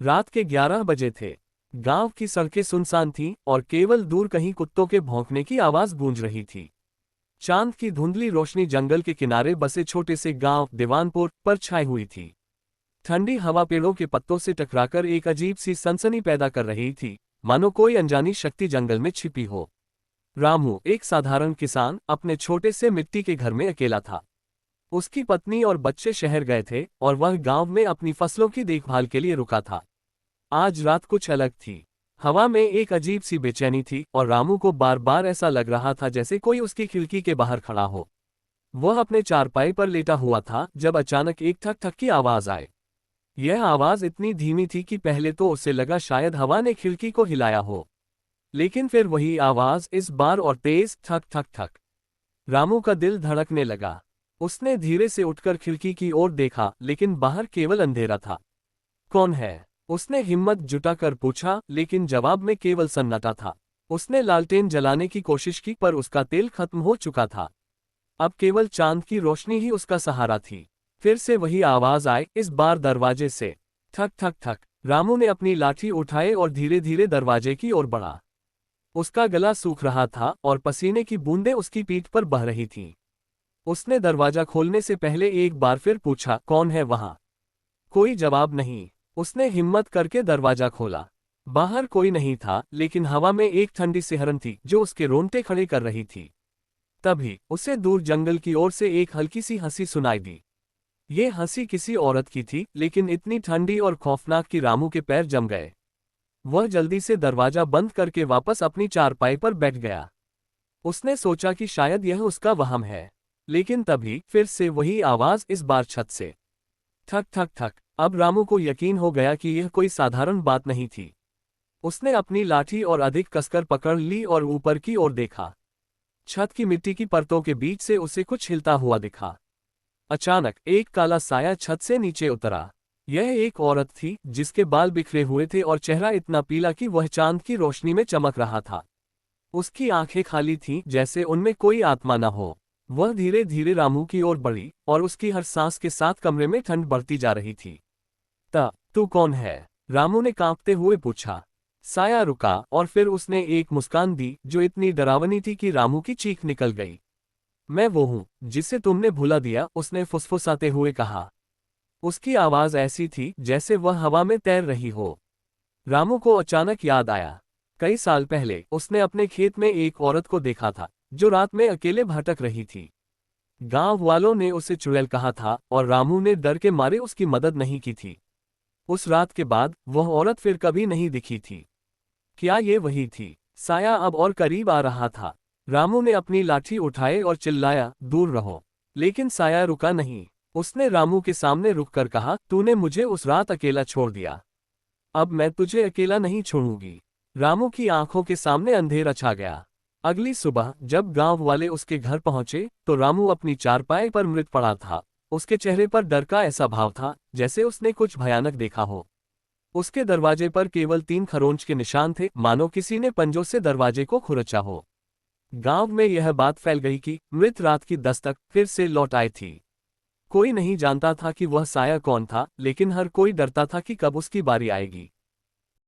रात के 11 बजे थे। गांव की सड़कें सुनसान थीं और केवल दूर कहीं कुत्तों के भौंकने की आवाज गूंज रही थी। चांद की धुंधली रोशनी जंगल के किनारे बसे छोटे से गांव दीवानपुर पर छाई हुई थी। ठंडी हवा पेड़ों के पत्तों से टकराकर एक अजीब सी सनसनी पैदा कर रही थी, मानो कोई अनजानी शक्ति जंगल में छिपी हो। रामू, एक साधारण किसान, अपने छोटे से मिट्टी के घर में अकेला था। उसकी पत्नी और बच्चे शहर गए थे और वह गांव में अपनी फसलों की देखभाल के लिए रुका था। आज रात कुछ अलग थी। हवा में एक अजीब सी बेचैनी थी और रामू को बार बार ऐसा लग रहा था जैसे कोई उसकी खिड़की के बाहर खड़ा हो। वह अपने चारपाई पर लेटा हुआ था जब अचानक एक ठक ठक की आवाज आई। यह आवाज इतनी धीमी थी कि पहले तो उसे लगा शायद हवा ने खिड़की को हिलाया हो, लेकिन फिर वही आवाज इस बार और तेज, ठक ठक ठक। रामू का दिल धड़कने लगा। उसने धीरे से उठकर खिड़की की ओर देखा, लेकिन बाहर केवल अंधेरा था। कौन है? उसने हिम्मत जुटाकर पूछा, लेकिन जवाब में केवल सन्नाटा था। उसने लालटेन जलाने की कोशिश की पर उसका तेल खत्म हो चुका था। अब केवल चांद की रोशनी ही उसका सहारा थी। फिर से वही आवाज आई, इस बार दरवाजे से। ठक ठक ठक। रामू ने अपनी लाठी उठाई और धीरे धीरे दरवाजे की ओर बढ़ा। उसका गला सूख रहा था और पसीने की बूंदें उसकी पीठ पर बह रही थीं। उसने दरवाजा खोलने से पहले एक बार फिर पूछा, कौन है वहां? कोई जवाब नहीं। उसने हिम्मत करके दरवाजा खोला। बाहर कोई नहीं था, लेकिन हवा में एक ठंडी सिहरन थी जो उसके रोंगटे खड़े कर रही थी। तभी उसे दूर जंगल की ओर से एक हल्की सी हंसी सुनाई दी। ये हंसी किसी औरत की थी, लेकिन इतनी ठंडी और खौफनाक कि रामू के पैर जम गए। वह जल्दी से दरवाजा बंद करके वापस अपनी चारपाई पर बैठ गया। उसने सोचा कि शायद यह उसका वहम है, लेकिन तभी फिर से वही आवाज, इस बार छत से। ठक ठक ठक। अब रामू को यकीन हो गया कि यह कोई साधारण बात नहीं थी। उसने अपनी लाठी और अधिक कसकर पकड़ ली और ऊपर की ओर देखा। छत की मिट्टी की परतों के बीच से उसे कुछ हिलता हुआ दिखा। अचानक एक काला साया छत से नीचे उतरा। यह एक औरत थी जिसके बाल बिखरे हुए थे और चेहरा इतना पीला कि वह चांद की रोशनी में चमक रहा था। उसकी आंखें खाली थीं, जैसे उनमें कोई आत्मा न हो। वह धीरे धीरे रामू की ओर बढ़ी और उसकी हर सांस के साथ कमरे में ठंड बढ़ती जा रही थी। तू कौन है? रामू ने कांपते हुए पूछा। साया रुका और फिर उसने एक मुस्कान दी जो इतनी डरावनी थी कि रामू की चीख निकल गई। मैं वो हूँ जिसे तुमने भुला दिया, उसने फुसफुसाते हुए कहा। उसकी आवाज ऐसी थी जैसे वह हवा में तैर रही हो। रामू को अचानक याद आया। कई साल पहले उसने अपने खेत में एक औरत को देखा था जो रात में अकेले भटक रही थी। गांव वालों ने उसे चुड़ैल कहा था और रामू ने डर के मारे उसकी मदद नहीं की थी। उस रात के बाद वह औरत फिर कभी नहीं दिखी थी। क्या ये वही थी? साया अब और करीब आ रहा था। रामू ने अपनी लाठी उठाई और चिल्लाया, दूर रहो। लेकिन साया रुका नहीं। उसने रामू के सामने रुककर कहा, तूने मुझे उस रात अकेला छोड़ दिया, अब मैं तुझे अकेला नहीं छोड़ूंगी। रामू की आंखों के सामने अंधेरा छा गया। अगली सुबह जब गांव वाले उसके घर पहुंचे तो रामू अपनी चारपाई पर मृत पड़ा था। उसके चेहरे पर डर का ऐसा भाव था जैसे उसने कुछ भयानक देखा हो। उसके दरवाजे पर केवल 3 खरोंच के निशान थे, मानो किसी ने पंजों से दरवाजे को खुरचा हो। गांव में यह बात फैल गई कि मृत रात की दस्तक फिर से लौट आई थी। कोई नहीं जानता था कि वह साया कौन था, लेकिन हर कोई डरता था कि कब उसकी बारी आएगी।